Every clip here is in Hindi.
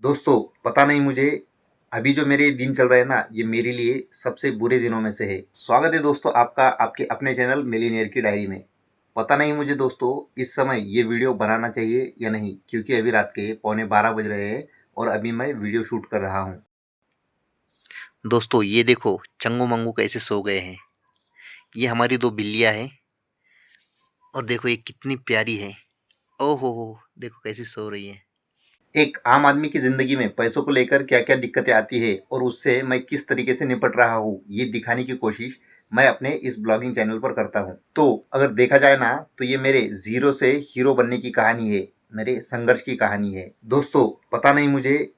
दोस्तों, पता नहीं मुझे अभी जो मेरे दिन चल रहे हैं ना, ये मेरे लिए सबसे बुरे दिनों में से है। स्वागत है दोस्तों आपका आपके अपने चैनल मिलीनियर की डायरी में। पता नहीं मुझे दोस्तों इस समय ये वीडियो बनाना चाहिए या नहीं, क्योंकि अभी रात के पौने 12 बज रहे हैं और अभी मैं वीडियो शूट कर रहा हूँ। दोस्तों ये देखो चंगू मंगू कैसे सो गए हैं। ये हमारी दो बिल्लियाँ हैं और देखो ये कितनी प्यारी है। ओहो हो, देखो कैसी सो रही है। एक आम आदमी की जिंदगी में पैसों को लेकर क्या क्या दिक्कतें आती है और उससे मैं किस तरीके से निपट रहा हूँ, ये दिखाने की कोशिश मैं अपने इस ब्लॉगिंग चैनल पर करता हूँ। तो अगर देखा जाए ना, तो ये मेरे जीरो से हीरो बनने की कहानी है, मेरे संघर्ष की कहानी है। दोस्तों पता नहीं मुझे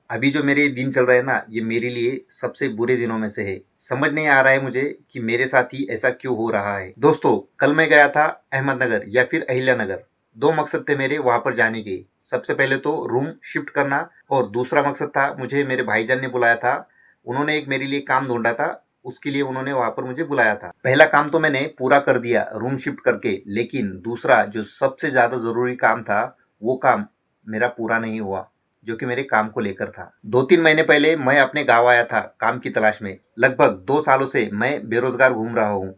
अभी जो मेरे दिन चल रहे हैं ना, ये मेरे लिए सबसे बुरे दिनों में से है। समझ नहीं आ रहा है मुझे कि मेरे साथ ही ऐसा क्यों हो रहा है। दोस्तों कल मैं गया था अहमदनगर या फिर अहिल्यानगर। दो मकसद थे मेरे वहां पर जाने के। सबसे पहले तो रूम शिफ्ट करना और दूसरा मकसद था, मुझे मेरे भाईजान ने बुलाया था। उन्होंने एक मेरे लिए काम ढूंढा था, उसके लिए उन्होंने वहां पर मुझे बुलाया था। पहला काम तो मैंने पूरा कर दिया रूम शिफ्ट करके, लेकिन दूसरा जो सबसे ज्यादा जरूरी काम था वो काम मेरा पूरा नहीं हुआ, जो कि मेरे काम को लेकर था। 2-3 महीने पहले मैं अपने गांव आया था काम की तलाश में। लगभग 2 सालों से मैं बेरोजगार घूम रहा हूँ।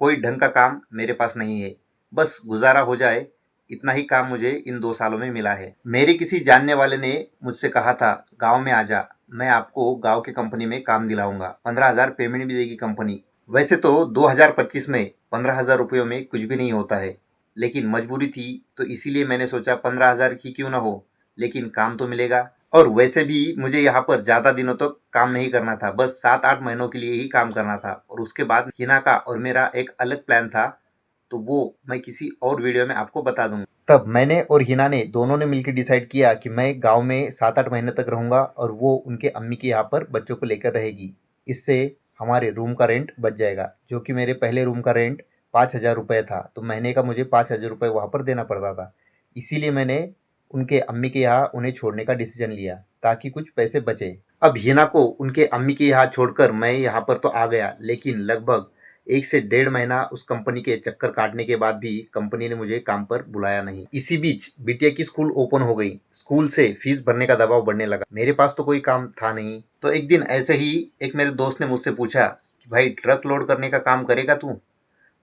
कोई ढंग का काम मेरे पास नहीं है, बस गुजारा हो जाए इतना ही काम मुझे इन 2 सालों में मिला है। मेरे किसी जानने वाले ने मुझसे कहा था गांव में आ जा, मैं आपको गांव की कंपनी में काम दिलाऊंगा, 15,000 पेमेंट भी देगी कंपनी। वैसे तो 2025 में 15,000 रुपयों में कुछ भी नहीं होता है, लेकिन मजबूरी थी तो इसीलिए मैंने सोचा 15,000 की क्यों ना हो, लेकिन काम तो मिलेगा। और वैसे भी मुझे यहाँ पर ज्यादा दिनों तक काम नहीं करना था, बस 7-8 महीनों के लिए ही काम करना था और उसके बाद हिना का और मेरा एक अलग प्लान था, तो वो मैं किसी और वीडियो में आपको बता दूंगा। तब मैंने और हिना ने दोनों ने मिलकर डिसाइड किया कि मैं गांव में 7-8 महीने तक रहूंगा और वो उनके अम्मी के यहाँ पर बच्चों को लेकर रहेगी। इससे हमारे रूम का रेंट बच जाएगा, जो कि मेरे पहले रूम का रेंट 5,000 रुपये था, तो महीने का मुझे 5,000 रुपये वहाँ पर देना पड़ता था। इसीलिए मैंने उनके अम्मी के यहाँ उन्हें छोड़ने का डिसीजन लिया ताकि कुछ पैसे बचे। अब हिना को उनके अम्मी के यहाँ छोड़कर मैं यहाँ पर तो आ गया, लेकिन लगभग 1 से 1.5 महीना उस कंपनी के चक्कर काटने के बाद भी कंपनी ने मुझे काम पर बुलाया नहीं। इसी बीच बिटिया की स्कूल ओपन हो गई, स्कूल से फीस भरने का दबाव बढ़ने लगा। मेरे पास तो कोई काम था नहीं, तो एक दिन ऐसे ही एक मेरे दोस्त ने मुझसे पूछा कि भाई ट्रक लोड करने का काम करेगा तू।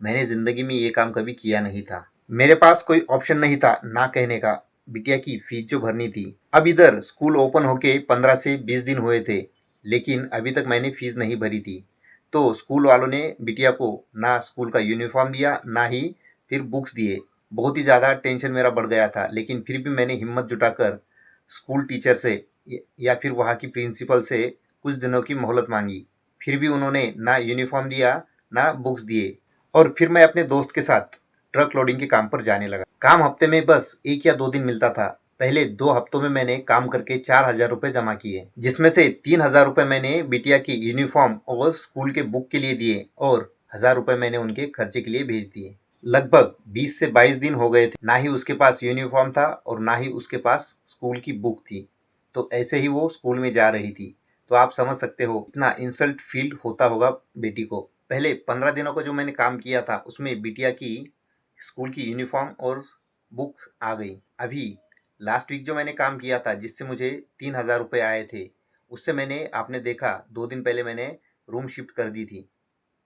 मैंने जिंदगी में ये काम कभी किया नहीं था, मेरे पास कोई ऑप्शन नहीं था ना कहने का, बिटिया की फीस जो भरनी थी। अब इधर स्कूल ओपन होके 15 से 20 दिन हुए थे, लेकिन अभी तक मैंने फीस नहीं भरी थी। तो स्कूल वालों ने बिटिया को ना स्कूल का यूनिफॉर्म दिया, ना ही फिर बुक्स दिए। बहुत ही ज़्यादा टेंशन मेरा बढ़ गया था, लेकिन फिर भी मैंने हिम्मत जुटाकर स्कूल टीचर से या फिर वहाँ की प्रिंसिपल से कुछ दिनों की मोहलत मांगी। फिर भी उन्होंने ना यूनिफॉर्म दिया ना बुक्स दिए, और फिर मैं अपने दोस्त के साथ ट्रक लोडिंग के काम पर जाने लगा। काम हफ्ते में बस 1 या 2 दिन मिलता था। पहले 2 हफ्तों में मैंने काम करके 4,000 रुपये जमा किए, जिसमें से 3,000 रुपये मैंने बिटिया की यूनिफॉर्म और स्कूल के बुक के लिए दिए और 1,000 रुपये मैंने उनके खर्चे के लिए भेज दिए। लगभग 20 से 22 दिन हो गए थे, ना ही उसके पास यूनिफॉर्म था और ना ही उसके पास स्कूल की बुक थी। तो ऐसे ही वो स्कूल में जा रही थी। तो आप समझ सकते हो इतना इंसल्ट फील होता होगा बेटी को। पहले 15 दिनों का जो मैंने काम किया था उसमें बिटिया की स्कूल की यूनिफॉर्म और बुक आ गई। अभी लास्ट वीक जो मैंने काम किया था जिससे मुझे 3,000 रुपये आए थे, उससे मैंने आपने देखा 2 दिन पहले मैंने रूम शिफ्ट कर दी थी,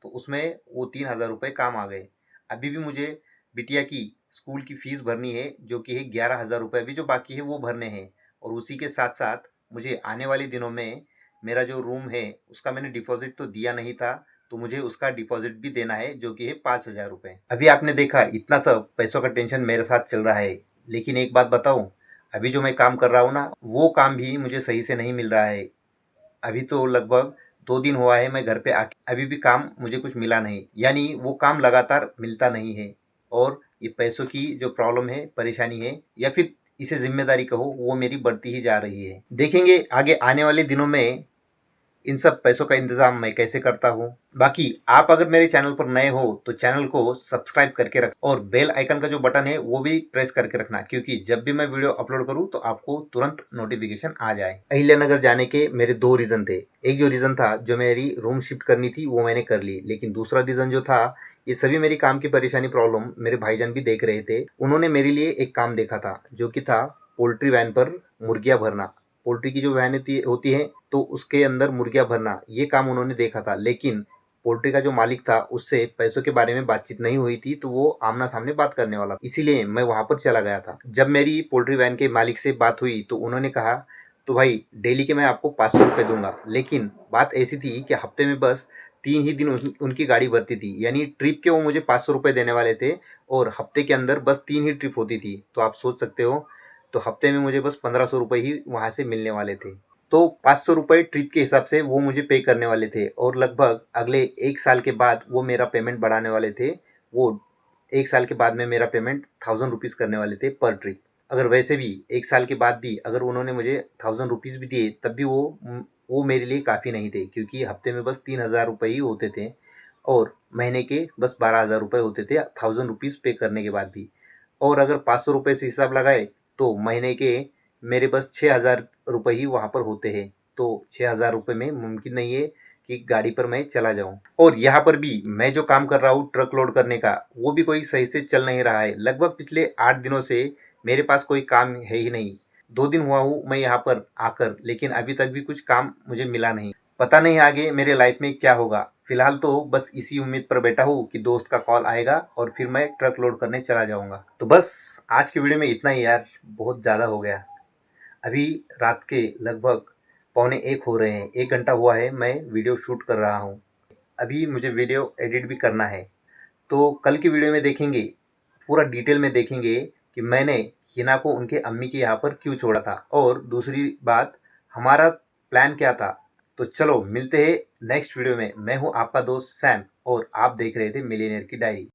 तो उसमें वो 3,000 रुपये काम आ गए। अभी भी मुझे बिटिया की स्कूल की फीस भरनी है, जो कि है 11,000 रुपये, अभी जो बाकी है वो भरने हैं। और उसी के साथ साथ मुझे आने वाले दिनों में मेरा जो रूम है उसका मैंने डिपॉजिट तो दिया नहीं था, तो मुझे उसका डिपॉजिट भी देना है, जो कि है 5,000 रुपये। अभी आपने देखा इतना सब पैसों का टेंशन मेरे साथ चल रहा है, लेकिन एक बात बताऊं, अभी जो मैं काम कर रहा हूँ ना, वो काम भी मुझे सही से नहीं मिल रहा है। अभी तो लगभग 2 दिन हुआ है मैं घर पे आके, अभी भी काम मुझे कुछ मिला नहीं, यानी वो काम लगातार मिलता नहीं है। और ये पैसों की जो प्रॉब्लम है, परेशानी है, या फिर इसे जिम्मेदारी कहो, वो मेरी बढ़ती ही जा रही है। देखेंगे आगे आने वाले दिनों में इन सब पैसों का इंतजाम मैं कैसे करता हूँ। बाकी आप अगर मेरे चैनल पर नए हो तो चैनल को सब्सक्राइब करके रख और बेल आइकन का जो बटन है वो भी प्रेस करके रखना, क्योंकि जब भी मैं वीडियो अपलोड करूँ तो आपको तुरंत नोटिफिकेशन आ जाए। अहिल्यानगर जाने के मेरे 2 रीजन थे। एक जो रीजन था, जो मेरी रूम शिफ्ट करनी थी, वो मैंने कर ली, लेकिन दूसरा रीजन जो था, ये सभी मेरी काम की परेशानी प्रॉब्लम मेरे भाईजान भी देख रहे थे। उन्होंने मेरे लिए एक काम देखा था, जो कि था पोल्ट्री वैन पर मुर्गियां भरना। पोल्ट्री की जो वैन होती है तो उसके अंदर मुर्गियां भरना, ये काम उन्होंने देखा था। लेकिन पोल्ट्री का जो मालिक था उससे पैसों के बारे में बातचीत नहीं हुई थी, तो वो आमना सामने बात करने वाला था, इसीलिए मैं वहां पर चला गया था। जब मेरी पोल्ट्री वैन के मालिक से बात हुई तो उन्होंने कहा, तो भाई डेली के मैं आपको 500 रुपये दूंगा। लेकिन बात ऐसी थी कि हफ्ते में बस 3 ही दिन उनकी गाड़ी भरती थी, यानी ट्रिप के वो मुझे 500 रुपये देने वाले थे और हफ्ते के अंदर बस 3 ही ट्रिप होती थी। तो आप सोच सकते हो, तो हफ्ते में मुझे बस 1500 रुपये ही वहाँ से मिलने वाले थे। तो 500 रुपये ट्रिप के हिसाब से वो मुझे पे करने वाले थे और लगभग अगले 1 साल के बाद वो मेरा पेमेंट बढ़ाने वाले थे। वो 1 साल के बाद में मेरा पेमेंट 1000 रुपीज़ करने वाले थे पर ट्रिप। अगर वैसे भी 1 साल के बाद भी अगर उन्होंने मुझे 1000 रुपीज़ भी दिए तब भी वो मेरे लिए काफ़ी नहीं थे, क्योंकि हफ्ते में बस 3000 रुपये ही होते थे और महीने के बस 12,000 रुपये होते थे 1000 रुपीज़ पे करने के बाद भी। और अगर 500 रुपये से हिसाब लगाए तो महीने के मेरे बस 6,000 रुपये ही वहाँ पर होते हैं। तो 6,000 रुपये में मुमकिन नहीं है कि गाड़ी पर मैं चला जाऊँ। और यहाँ पर भी मैं जो काम कर रहा हूँ ट्रक लोड करने का, वो भी कोई सही से चल नहीं रहा है। लगभग पिछले 8 दिनों से मेरे पास कोई काम है ही नहीं। 2 दिन हुआ हूँ मैं यहाँ पर आकर, लेकिन अभी तक भी कुछ काम मुझे मिला नहीं। पता नहीं आगे मेरे लाइफ में क्या होगा। फिलहाल तो बस इसी उम्मीद पर बैठा हूँ कि दोस्त का कॉल आएगा और फिर मैं ट्रक लोड करने चला जाऊँगा। तो बस आज की वीडियो में इतना ही यार, बहुत ज़्यादा हो गया। अभी रात के लगभग 12:45 हो रहे हैं, 1 घंटा हुआ है मैं वीडियो शूट कर रहा हूँ। अभी मुझे वीडियो एडिट भी करना है। तो कल की वीडियो में देखेंगे, पूरा डिटेल में देखेंगे कि मैंने हिना को उनके अम्मी के यहाँ पर क्यों छोड़ा था, और दूसरी बात हमारा प्लान क्या था। तो चलो मिलते हैं नेक्स्ट वीडियो में। मैं हूँ आपका दोस्त सैम और आप देख रहे थे मिलियनेयर की डायरी।